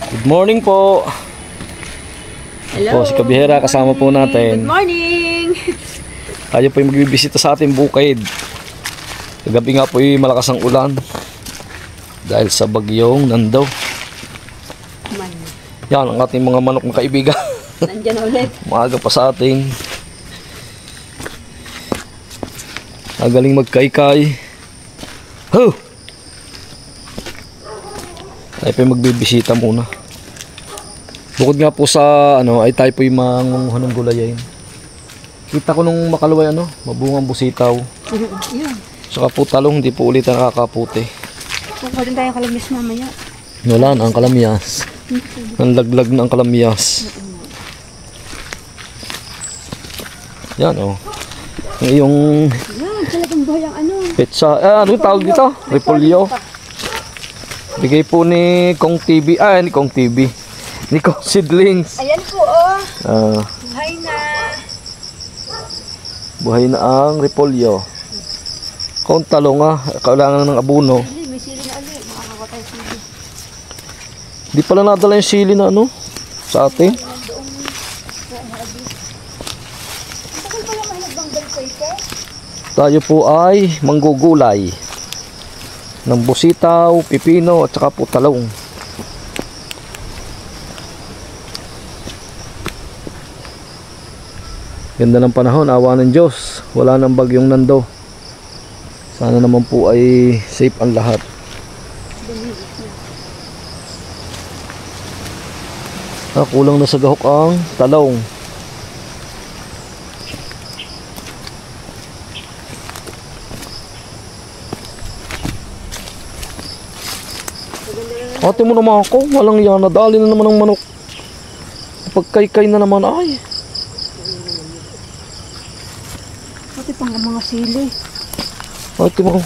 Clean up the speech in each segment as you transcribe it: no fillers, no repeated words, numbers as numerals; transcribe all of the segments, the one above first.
Good morning po. Hello. Po, si Kabihera kasama po natin. Good morning. Tayo po yung magbibisita sa ating bukid. Kagabi nga po yung malakas ang ulan dahil sa bagyong Nando. Man. Yan ang ating mga manok na kaibigan. Nandiyan ulit. Maaga pa sa ating magaling magkaykay. Ho! Tayo po yung magbibisita muna. Bukod nga po sa ay tayo po yung mangunguhan ng gulayin. Kita ko nung makalaway mabungang busitaw. Yun. Saka po talong, hindi po ulit nakakaputi. Kukuha din tayo kalamis mamaya. Wala na ang kalamyas. Ang laglag na ang kalamyas. Yan yung Yan, talagang buhay ang pizza. Ano yung tawag dito? Repolyo. Bigay po ni Kong TV. Ni Kong TV. Ni Kong Seedlings. Ayan po, buhay na. Buhay na ang repolyo. Kung talong kailangan ng abono. May sili na ulit. Makakawa tayo sili. Di pala nadala yung sili na sa atin. Bakit pala mahalagbang balkoy? Tayo po ay manggugulay ng busitaw, pipino at saka po talong. Ganda ng panahon, awa ng Diyos. Wala nang bagyong Nando. Sana naman po ay safe ang lahat. Kulang na sa gahok ang talong. Ate mo naman ako, walang yan. Nadali na naman ang manok. Pagkaykay na naman ay. Pati pang mga sili. Ate mo.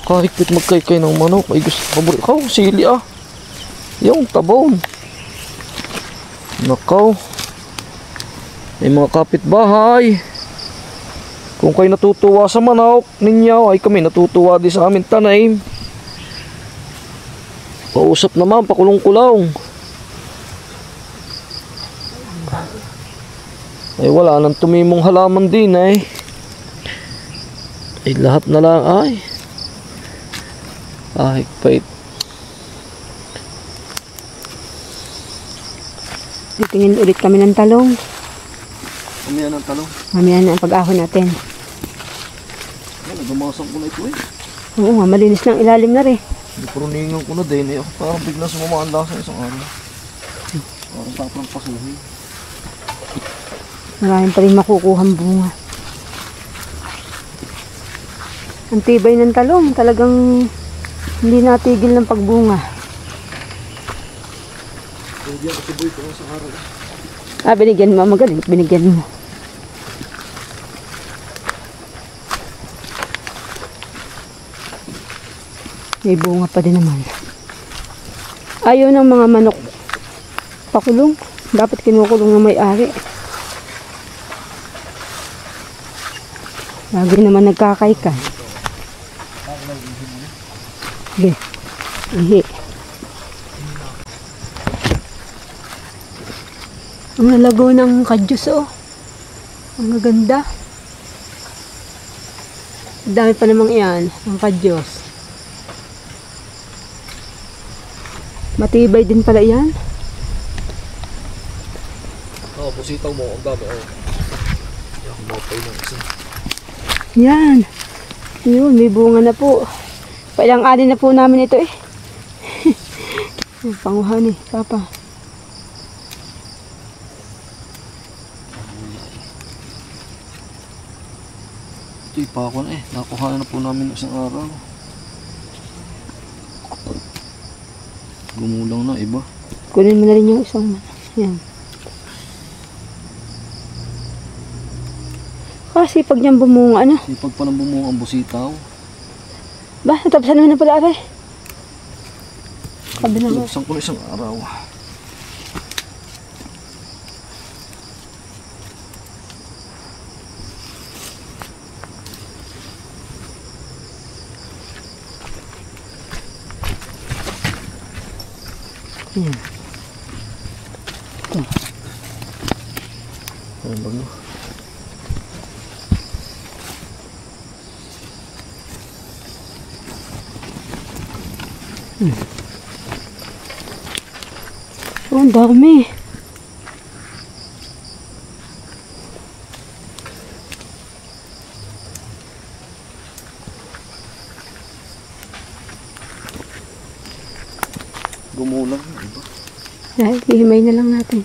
Kahit magkaykay ng manok, ay gusto paborito ko. Sili yung tabon. Nakaw. May mga kapitbahay. Kung kayo natutuwa sa manok ninyo, ay kami natutuwa din sa amin tanim. Pausap naman, pakulong-kulong. Ay wala nang tumimong halaman din ay lahat na lang pait. Titingin ulit kami ng talong. Mamaya ng talong. Mamaya na ang pag-ahon natin. Nagamasang ko na ito Oo nga, malinis ng ilalim na rin. Hindi puruningan ko na din parang bigla sumama ang lasa isang araw. Parang tapang pasuhin. Maraming pa rin makukuhang bunga. Ang tibay ng talong, talagang hindi natigil ng pagbunga. Hindi ako siboy ko sa araw. Binigyan mo. Magaling, binigyan mo. May bunga pa din naman. Ayaw ng mga manok pakulong. Dapat kinukulong ng may-ari. Lagi naman nagkakaykay. Sige. Ihi. Ang nalago ng kadyos Ang gaganda. Dami pa namang iyan. Ang kadyos. Matibay din pala yan. Pusitaw mo. Ang dami. Yan, mapay ng isa. Yan. Yun, may bunga na po. Pailang-ani na po namin ito Panguhan Papa. Ito ipakon nakuha na po namin isang araw. Gumulang na iba. Kunin mo na rin yung isang yan. Kasi pag niyang bumunga Sipag pa ng bumunga ang busitaw. Natapasan mo na pala Sabi na Lubsan ko na isang araw. Yan. Ito. Ano ba no? Oh, ang dami. Gumulang. Diba? Dahil ihimay na lang natin.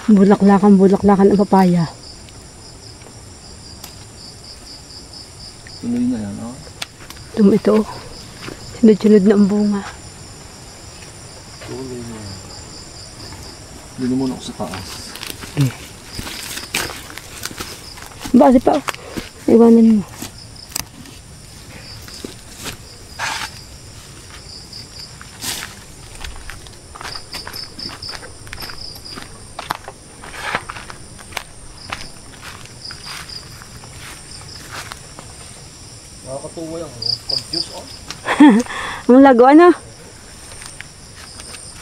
Bulaklakan ang papaya. Tuloy na yan, oh. Ito. Sunod-sunod na ang bunga. Tuloy na yan. Hindi muna ako sa taas. Base pa. Iwanan mo. Nakakatuwa yan. Confused, oh. Ang lago, ano?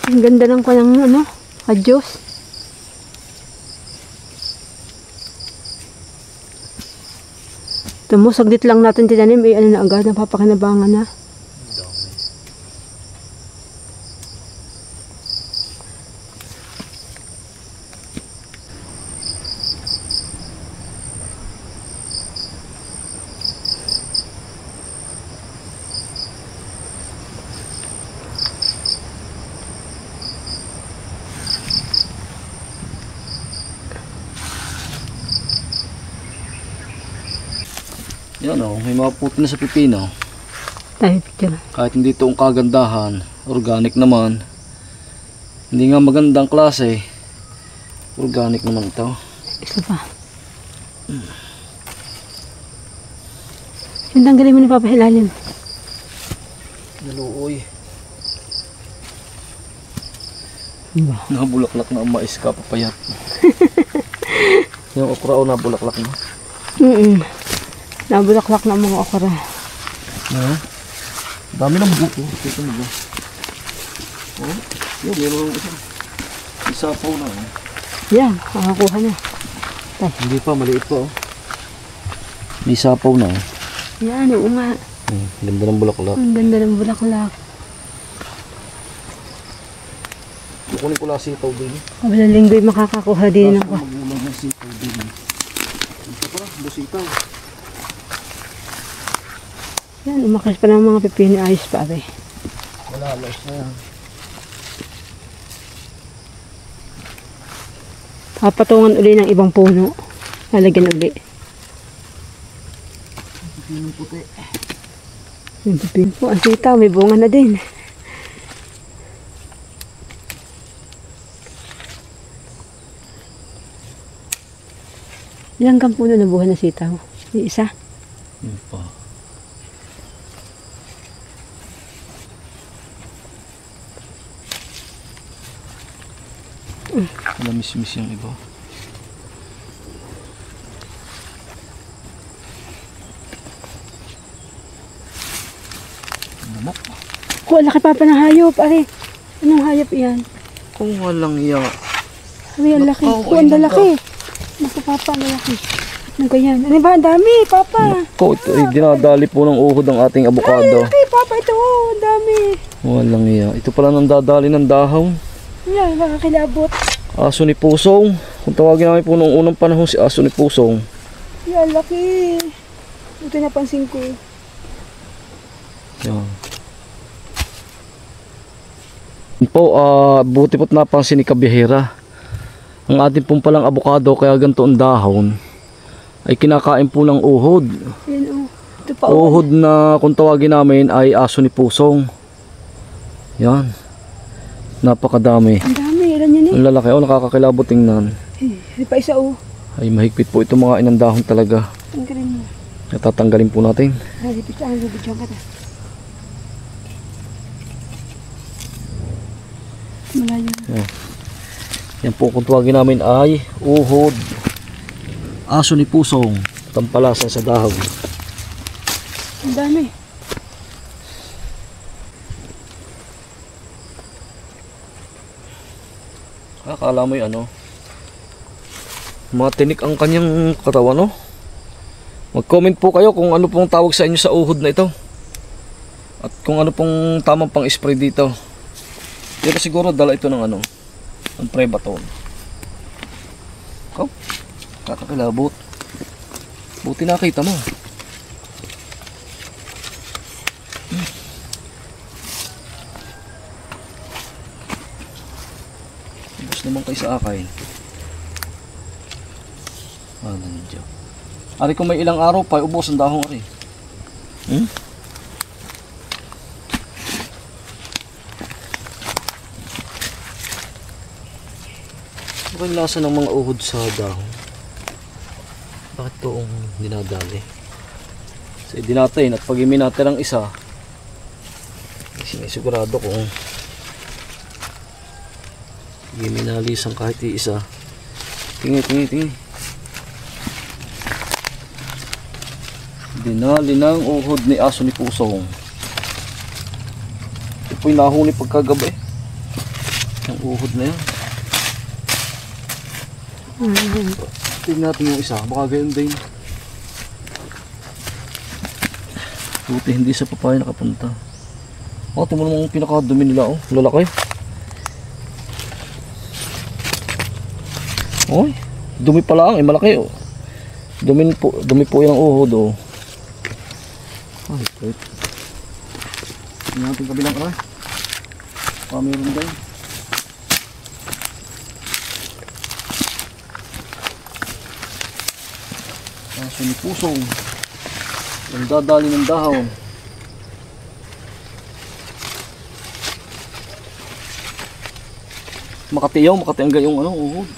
Ang ganda ng kanang, ano? Adyos. Ito mo, saglit lang natin tinanim. Eh, ano na agad, napapakinabangan na. Dami. Yan o, may mga puti na sa pipino. Tayo picture. Kahit hindi ito ang kagandahan, organic naman. Hindi nga magandang klase, organic naman ito. Isa pa. Yung tanggalin mo ni Papa ilalim. Naluoy. Diba? Nabulaklak na ang mais ka, papayat. Yung okra o nabulaklak na. Nabulaklak na ang mga okra. Dami ng buko. Ito mo ba? Oh, yun, meron lang isa. Isapaw na. Oh. Yan, makakuha na. Hindi pa, maliit pa. Oh. May isapaw na. Oh. Yan, oo nga. Ganda ng bulaklak. Ang ganda ng bulaklak. Kukunin ko lang sitaw din. Kabilang linggo'y makakakuha din ako. Magulang ng sitaw din. Ito pa, busitaw. Yan, umakas pa ng mga pipino. Ayos pa, abe. Wala, alas na yan. Papatungan uli ng ibang puno. Lalagyan uli. Pipino puti. Yung pipino po, ang sitaw, may bunga na din. Ilang kang puno na buhay na sitaw? Yung isa? Yun pa. Lamis-mis yung iba. Namak. Oh, laki pa ng hayop. Ari, anong hayop yan? Kung walang iya. Ari, ang laki. Nakaw, Oh, ang laki. Naku, Papa, ang laki. Ano ganyan? Ano ba? Ang dami, Papa. Ko, ito ay dinadali po ng uhod ang ating Ay, abukado. laki, Papa. Ito, oh, ang dami. Walang iya. Ito pala nang dadali ng dahon. Yan, nakakilabot. Aso ni Pusong. Kung tawagin namin po noong unang panahon si Aso ni Pusong. Yan, laki. Ito napansin ko. Yan. Yun po, buti po't napansin ni Kabihera. Ang ating pong palang abukado kaya ganito ang dahon ay kinakain po ng uhod. Yan, oh. Ito pa, oh. Uhod na kung tawagin namin ay Aso ni Pusong. Yan. Napakadami. Ang dami, ilan yan eh. Ang lalaki, oh, nakakakilabot tingnan. Ito pa isa, oh. Ay mahigpit po ito mga inang dahon talaga. Ang galing mo. Natatanggalin po natin. Ay, lipis ang bibidyan ka na. Malayo na. Yan. Yan po kung tawagin namin ay uhod. Aso ni Pusong. Tampalasan sa dahon. Ang dami. Akala mo yung ano, matinik ang kanyang katawan, no? Mag-comment po kayo kung ano pong tawag sa inyo sa uhod na ito. At kung ano pong tamang pang spray dito. Pero siguro dala ito ng ano, ng Prebaton. Oh, kakakilabot. Buti nakita mo. Ubus naman kayo sa akin. Nandiyo. Ari kung may ilang araw pa, ubos ang dahong ari. Ano yung lasa ng mga uhod sa dahon? Bakit toong dinadali? So dinatayin at pag iminata ng isa, sinisigurado kung iminalisan kahit isa. Tingi. Dinali ng uhod ni aso ni Pusong. Ito po'y nahuli pagkagabi. Ang uhod na yan. Tingnan natin yung isa. Baka gayon din. Buti hindi sa papaya nakapunta. Ito mo namang pinakadumi nila. Oh, lalaki. Oy, dumi pala ang malaki. Oh. Dumi po yung uhod. Oh. Ay, wait. Tingnan natin kabilang aray. Meron din. Aso ni Pusong. Nagdadali ng dahon. Makatiyaw, makatiangga yung ano, uhod.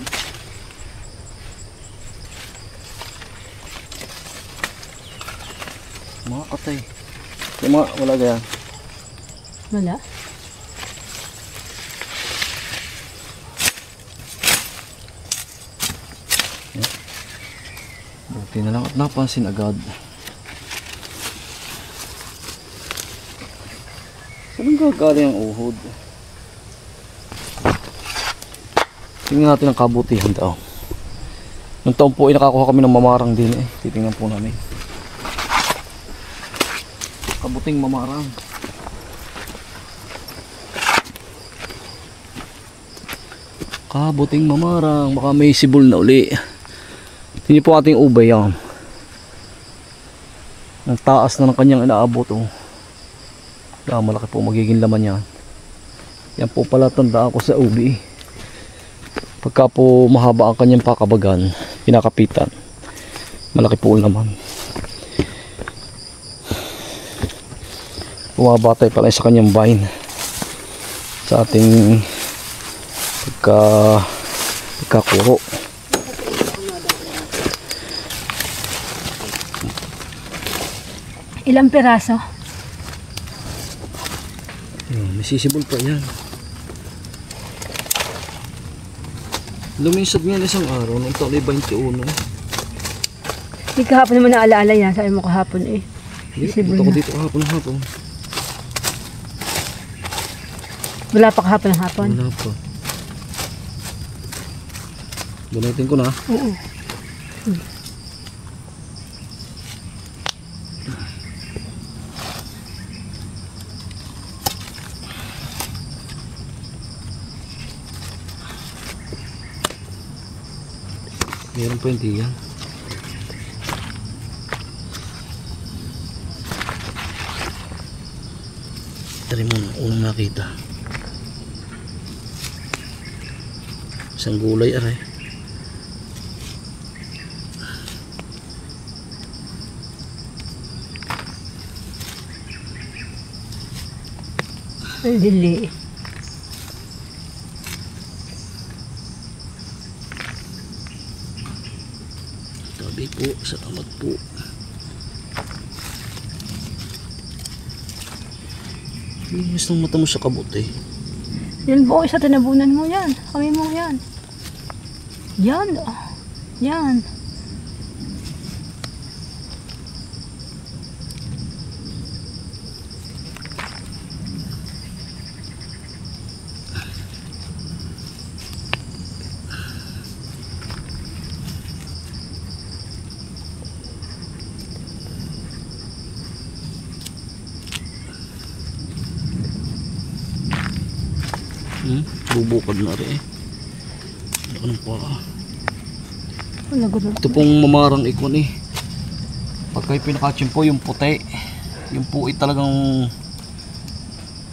Makatay. Yung mga, wala gaya. Wala. Buti na lang at napansin agad. Saan gagaling ang uhod? Tingnan natin ang kabutihan daw. Nung taon po ay nakakuha kami ng mamarang din eh. Titingnan po namin. Kabuting mamarang. Kabuting mamarang. Baka may sibol na uli. Tingnan po ating ubay yan. Ang taas na ng kanyang inaabot. Oh. Kaya malaki po magiging laman yan. Yan po pala tandaan ko sa ubi. Pagka po mahaba ang kanyang pakabagan, pinakapitan, malaki po naman. Bumabatay pala sa kanyang vine sa ating pagkakuro. Ilang piraso? May sisibol pa yan. Luminsad nga isang araw nung taon ay 21. Hindi kahapon naman naalaala yan. Sabi mo kahapon eh. Punta ko dito kahapon. Wala pa kahapon ng hapon? Wala pa. Bunutin ko na. Oo. Meron pa hindi yan. Tari mo na unang nakita. Isang gulay aray. Ang dili. Tabi po, salamat po. Linis ng mata mo sa kabuti. Yan po sa tinabunan mo yan. Kami mo yan. Yan. Yan. Bubukad na rin eh. Ano pa? Wala gulo. Ito pong mamarang ikon eh. Pagka pinakachimpo yung puti. Yung puwi talagang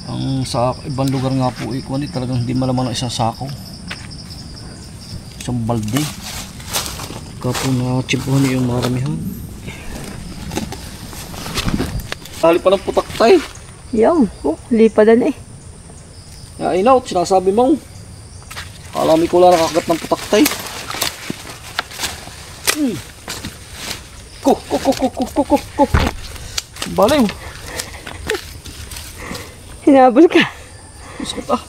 ang sa ibang lugar nga po ikon eh. Talagang hindi malaman ng isang sako. Isang balde. Pagka po nakachimpohan niyo yung maramihan. Tali pa ng putak tay. Yung, lipadan eh. Ay inaw, sinasabi mo. Alami ko lang nakagat ng putak tay. Kuk. Baliw. Hinabol ka. Sakit ah.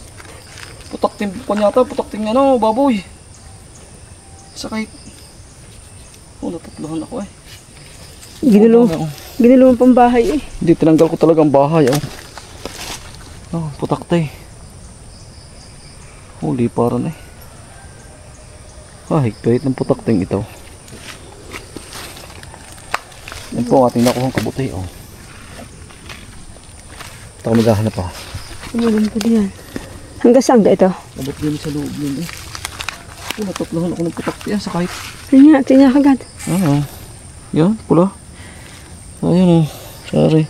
Putak ting pa yata, putak ting ano, baboy. Sakit. Natatlohan ako eh. Ginulong pang bahay eh. Hindi, tinanggal ko talaga ang bahay oh. Putak tay. Liparan eh. Higpit ng putak ting ito. Yan po ang ating nakuhang kabuti oh. Ito ako maghahanap pa. Tumulong pa diyan. Hanggang saan ka ito? Abot din sa loob yun eh. Natatlohan ako ng putak yan sa kahit. Tingnan kagad. Yan, pula. Ayan oh. Sorry.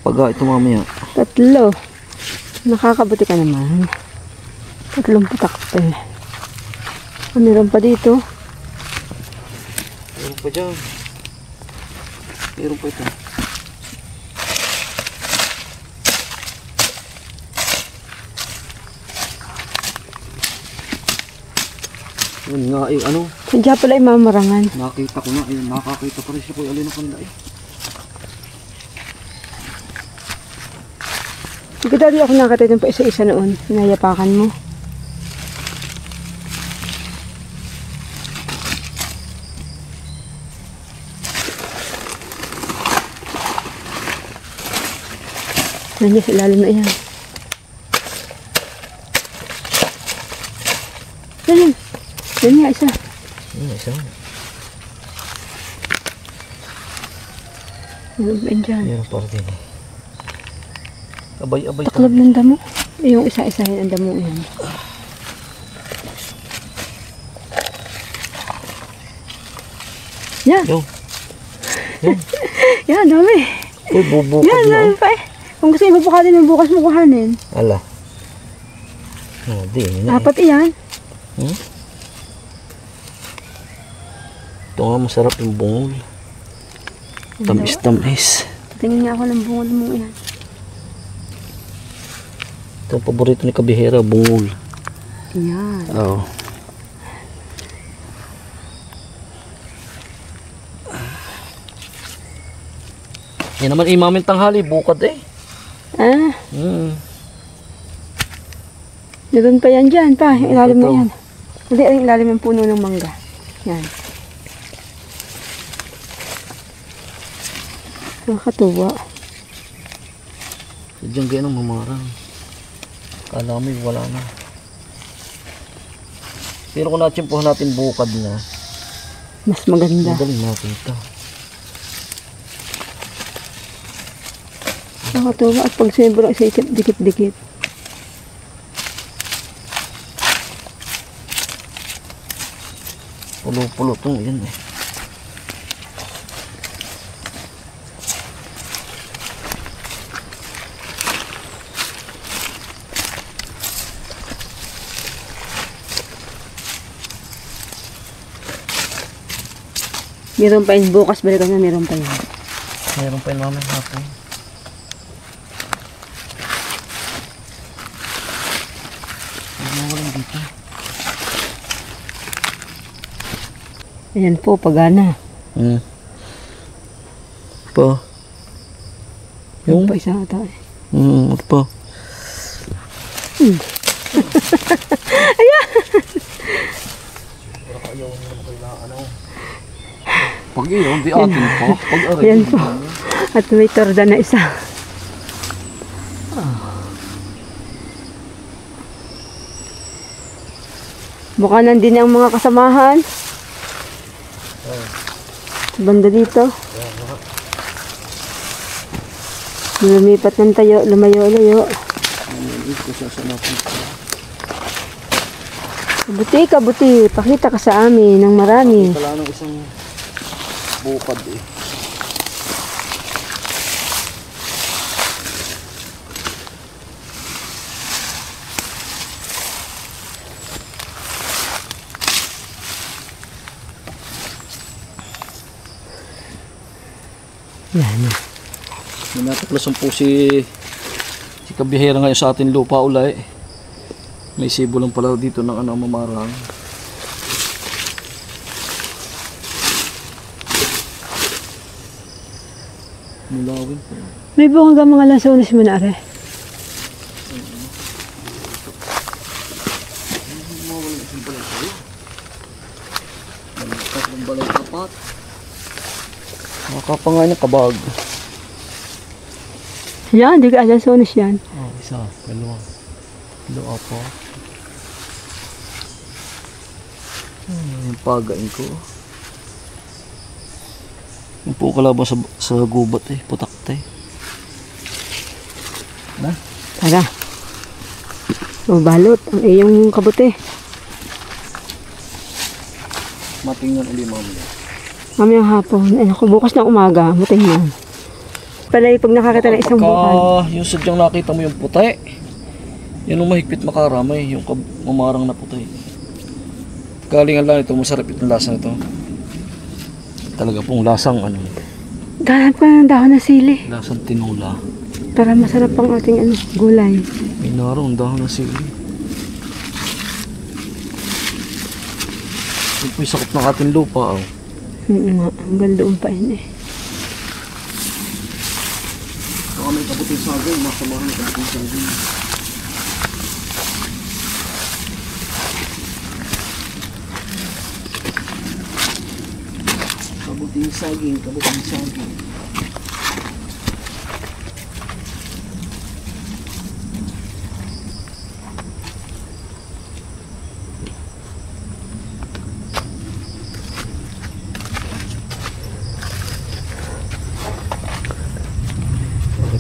Pagka ito mamaya. 3. Nakakabuti ka naman. 3 putak pa eh. Meron pa dito. Meron pa dyan. Meron pa ito. Yun nga eh, ano? Sadya pala yung mamarangan. Nakita ko na, ayun, nakakita pa rin siya ko yung alin ng kanila eh. Hindi dali ako nakatay pa isa-isa noon. Nayapakan mo. Nandiyan sa ilalim na yan. Yan nga isa. Isa. Meron pa dyan. Meron pa rin. Abay-abay. Taklob ng damo. Yung isa-isahin ang damo yan. Yan. Yan, dami. Uy, bubukad yan, na. Yan, pa eh. Kung gusto mo bukatin, bukas mo kuhanin. Ala. Di na. Dapat iyan. Ito nga masarap yung bungol. Tamis-tamis. Tingin nga ako ng bungol mo yan. Ito ang paborito ni Kabihera, bungol. Yan. Oo. Yan naman imamin tanghali, bukad eh. Meron pa yan dyan pa, yung ilalim na Ito. yan. Hindi, ang ilalim ng puno ng mangga. Yan. Nakakatuwa. Diyan ganyan ang mamarang. Kala mo wala na. Pero kung natsimpuhan natin bukad na, Mas maganda. madaling nakita. Nakakatuwa at pag siyempre sa isip, dikit-dikit. Pulo-pulo itong yan eh. Meron pa yun. Bukas balikan na meron pa yun. Meron pa yung namin hapon. Walang dito. Ayan po, pagana. Pa. Yung pa isa ata eh. Ano pa? Ayan! Pag iyon, di atin pa. Pag aray. Ayan po. At may torda na isa. Mukha nandun ang mga kasamahan. Sa banda dito. Lumipat ng tayo, lumayo-layo. Ito siya sa napunta. Kabuti, kabuti. Pakita ka sa amin ng marami. Wala nang isang bukad eh. Yan. May natuklasan po si kabihera ngayon sa ating lupa ulay. May sibo lang pala dito ng ano mamarang. Mulawin po. May bunga ka mga lansones mo na, are. Tatlong balay kapat. Makapa nga niya kabag. Yan, di ka lansones yan. Oh, isa, dalawa. Dalawa po. Yung pagain ko. Yung po kalaban sa gubat eh, putak tay. Na? Tara. Balot ang iyong kabuti. Matingnan ulit mamaya. Mamayang hapon. Ay, naku, bukas ng umaga. Matingnan. Palay pag nakakita ng isang bukal. Yung sadyang nakita mo yung puti. Yan ang mahigpit makaramay. Yung mamarang na puti. Galingan lang ito. Masarap itong lasa nito. Talaga pong lasang ano. Dahanap ka ng dahon ng sili. Lasang tinula. Para masarap ang ating gulay. May naroon dahon ng sili. Ito po yung sakop ng ating lupa. Oh. Nga, hanggang doon pa yun eh. Baka may kabuting sagay. Masamahan yung kabuting sagay. Kabuting saging, kabuting saging.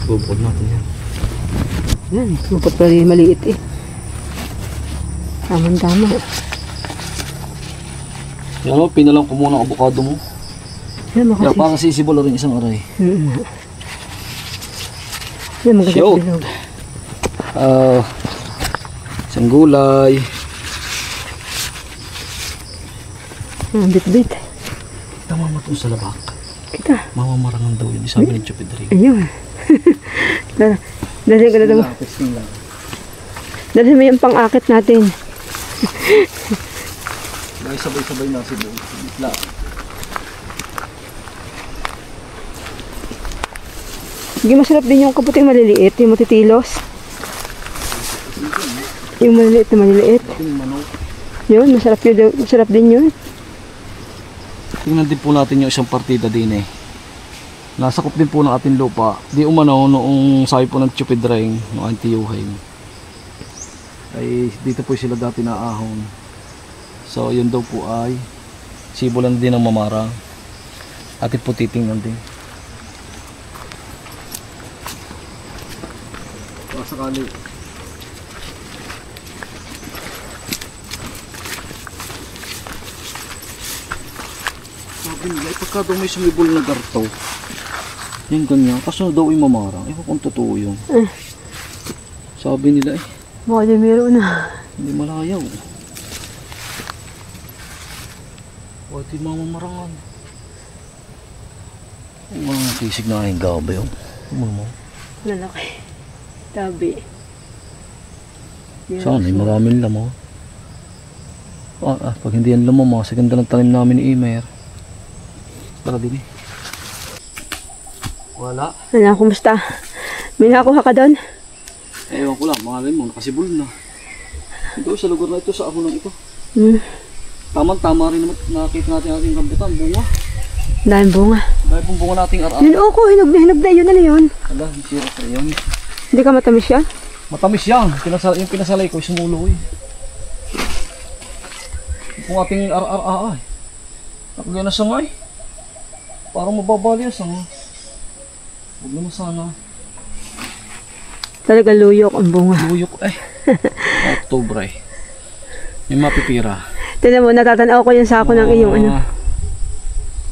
Bubog natin yan. Yan, lupot pa rin maliit eh. Tama-tama. Yan o, pinalang ko muna ang avocado mo. Yan, Yan, makasisi. parang sisibol rin isang aray. Yan, maganda Shoot. bilog. Isang gulay. Bit-bit. Tama mo ito sa labak. Kita. Mamamarangan daw yun. Sabi ni Chupidri. Ayun. Dali ka na daw. Dali mo yung pang-akit natin. Dahil sabay-sabay na si Bo. Bitla. Sige, masarap din yung kaputing maliliit. Yung matitilos. Yung maliliit na maliliit. Yung manok. Yun, masarap din yun. Tingnan din po natin yung isang partida din eh. Nasakop din po ng ating lupa. Di umano noong sabi po ng Chupidring, noong antiyuhay. Ay dito po sila dati na ahon. So yun daw po ay sibulan din ng mamara. Atin po titingnan din. Sakali. Sabi nila, pagka daw may sumibol na garto, yung ganyan, kaso daw ay mamarang. Ewan kung totoo yun. Sabi nila eh, Baka di meron na. hindi malayaw. Pwede mamamarangan. Ang mga kisig na yung gabay yun. Ano mo? Lalaki. Tabi. Saan ay maraming lamo. Pag hindi yan lamo, mga saganda ng tanim namin ni Imer. Para din eh. Wala. Ano, kumusta? May nakakuha ka doon? Ewan ko lang, mahalin mo, nakasibol na. Ito sa lugar na ito, sa ahon ito. Tama rin naman, nakakita natin ating rambutan, bunga. Dahil bunga. Dahil pong bunga nating ara. Yun, ko, hinog na yun. Ano yun? Ala, sira sa yun. Hindi ka matamis yan? Matamis yan, yung pinasalay ko, sumulo eh. Kung ating ara ay. Nakagyan na sangay. Parang mababali ang sanga. Huwag naman sana. Talaga luyok ang bunga. Luyok Oktubre. May mapipira. Tignan mo, natatanaw ko yung sako ng iyong ano.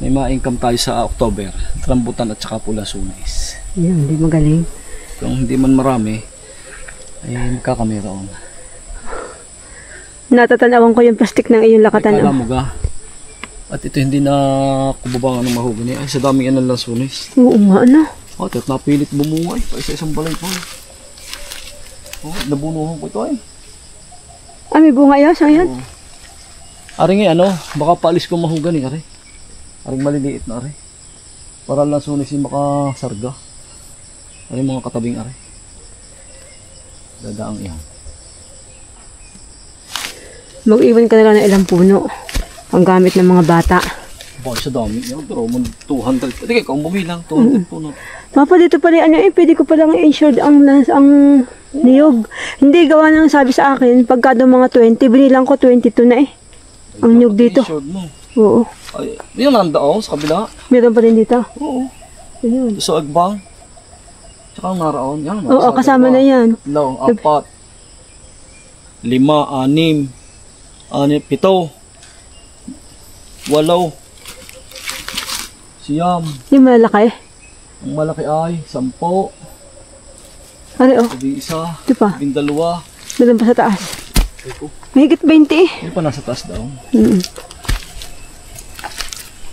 May ma-income tayo sa October. Rambutan at saka pula sunis. Yan, hindi magaling. Kung hindi man marami, ay magkakameron. Natatanawan ko yung plastic ng iyong lakatan. Ay, kala mo ga. At ito hindi na kububangan ng mahogany. Ay, sa daming yan lang sunis. Oo nga, ano? At napilit bumunga. Pa isa-isang balay po. Nabunuhan ko ito ay. Ah, may bunga yan? Saan yan? Aring baka paalis ko mahogany, ari. Aring maliliit na, ari. Para lang sunis yung makasarga. Aring mga katabing, ari. Dadaang iyan. Mag-iwan ka na lang ng ilang puno. Ang gamit ng mga bata. Bakit sa dami? Pero 200. Hindi kayo kung bumilang. 200 po na. Papa, dito pala pwede ko palang i-insured ang niyog. Hindi, gawa nang sabi sa akin, pagka daw mga 20, binilang ko 22 na ang niyog dito. Insured mo. Oo. Ay, yun nandao sa kabila. Meron pa rin dito. Oo. Ayun. Sa Agbang. Tsaka ang naraon. Yan. Oo, kasama na yan. 3, 4, 5, 6, 7, 8, 9, Yung malaki. ang malaki ay 10, Ano, sabi isa, ito pa. 12. Meron pa sa taas. Ito. Mahigit 20 eh. Hindi pa nasa taas daw.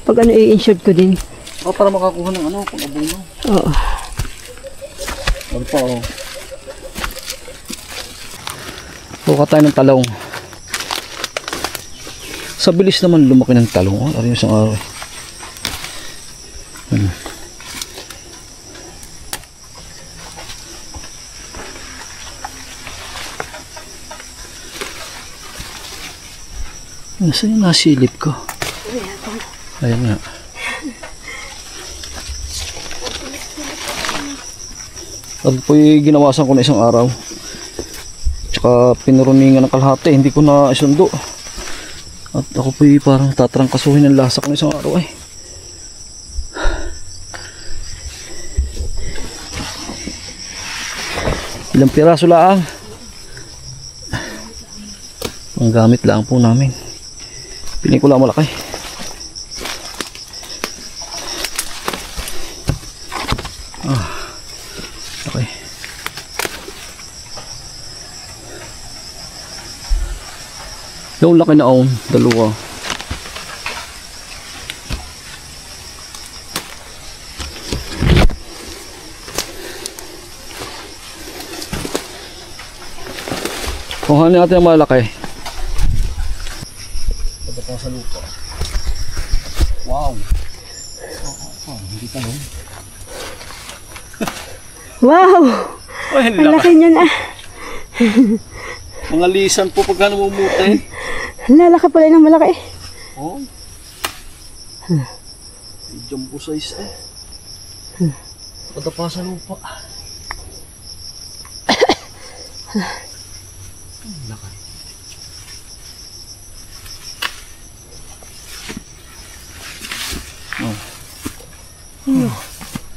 Pag i-insured ko din. Para makakuha ng kung abono. Oo. Ano pa Kuha tayo ng talong. Sa bilis naman lumaki ng talong. Ano yung isang araw. Nasaan yung nasilip ko? Ayan nga. At po'y ginawasan ko na isang araw. Tsaka pinuruningan ng kalahati. Hindi ko na isundo. At ako po'y parang tatrangkasuhin ng lasa ko na isang araw eh. Ilang piraso lang. Ang gamit lang po namin. Piling ko lang malaki. Okay. Yung laki na dalawa. Kuhanin natin ang malaki. Ito pa sa lupa. Wow. Hindi talong. Wow! Ay, Ang laki niyan ah. Mga lisan po pagka namumuti. Ang lalaki pala ng malaki. Oh. Jumbo size eh. Ito pa sa lupa. Laki.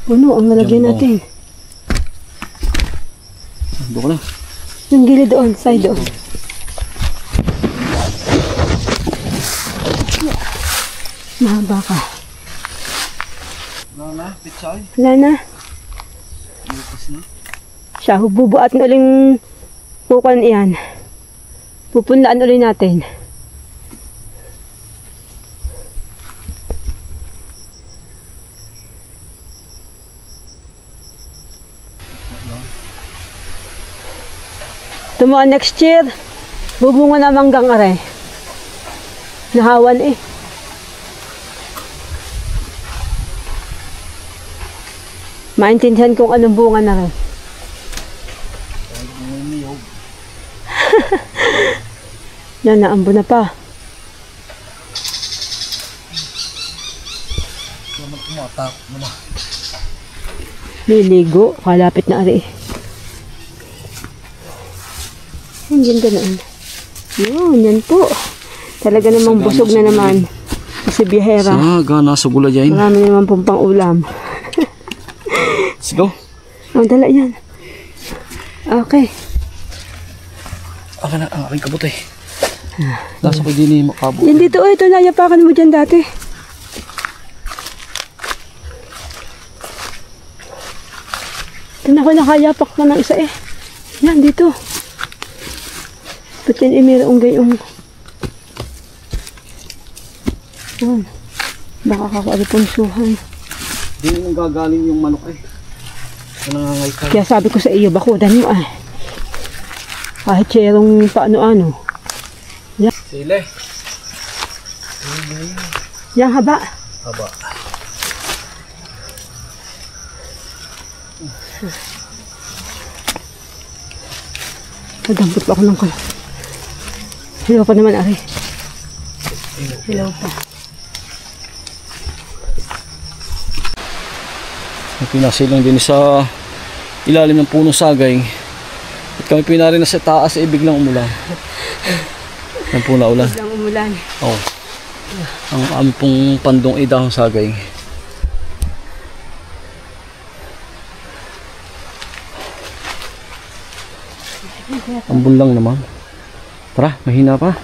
Puno ang lalagyan natin. Doon ka na. Yung gilid doon, side doon. Mahaba ka. Wala na, pitsay. Wala na. Lupas na. Siya, bubuat na uling pukan iyan. Pupunlaan ulit natin. Tumuan next year, bubunga na manggang aray. Nahawan eh. Maintindihan kung anong bunga na rin. Yan, naambo na pa. Liligo, kalapit na ari. Ang ganda noon. Yun, yan po. Talaga namang busog na naman. Kasi biyahera. Saga, nasa gula dyan. Marami naman pong pang ulam. Let's go. Ang dala yan. Okay. Akin na ang aking kabuti. Nasa ko din yung makabo. Yan dito, oh, ito nayapakan mo dyan dati. Ito na ako nakayapak na ng isa eh. Yan, dito. Ba't yan eh, mayroong gayong. Yan. Baka kakalipunsuhan. Hindi nang gagaling yung manok eh. Nangangaytay. Kaya sabi ko sa iyo, bakudan mo ah. Kahit siyerong paano-ano. Yan. Sile. Yan, haba. Haba. Nadampot pa ako ng kala. Hello pa naman, Ari. Hello pa. Pinasilang din sa ilalim ng punong sagay. At kami pinari na sa taas eh biglang umulan. Yan po na ulan. Biglang umulan. Oo. Ang aming pong pandong ay dahong sagay. Ambon lang naman. Tara, mahina pa.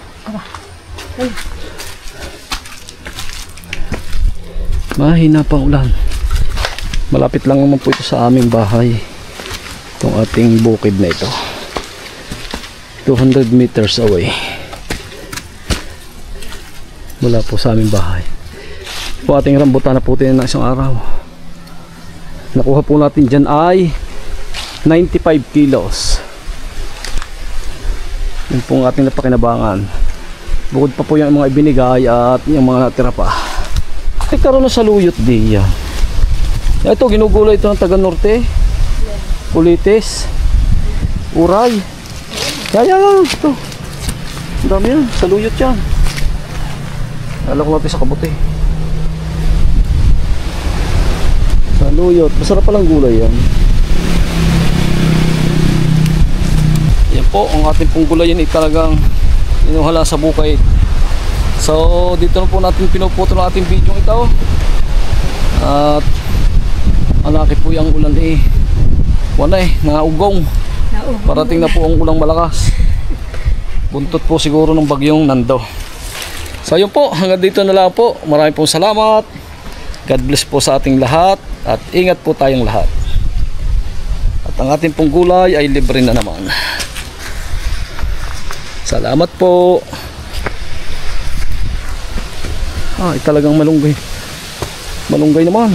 Mahina pa ulan. Malapit lang naman po ito sa aming bahay. Itong ating bukid na ito. 200 meters away. Mula po sa aming bahay. Po ating rambutan na puti na isang araw. Nakuha po natin dyan ay 95 kilos. Yun po ang ating napakinabangan. Bukod pa po yung mga ibinigay at yung mga natira pa. Nagkaroon na sa luyot di yan. Ito ginugulay ito ng taga norte. Pulitis. Uray. Yan. Ito. Ang dami yan. Sa luyot yan. Alam ko natin sa kabuti. Sa luyot. Masarap palang gulay yan. Yan po. Ang ating pong gulay yan ay talagang inuhala sa bukay. So dito na po natin pinuputo ng ating video ito. At malaki po yung ulan eh. Wala eh. Naugong. Parating na po ang ulang malakas. Buntot po siguro ng bagyong Nando. So yun po, hanggang dito na lang po. Maraming pong salamat. God bless po sa ating lahat. At ingat po tayong lahat. At ang ating pong gulay ay libre na naman. Salamat po. Ay talagang malunggay. Malunggay naman.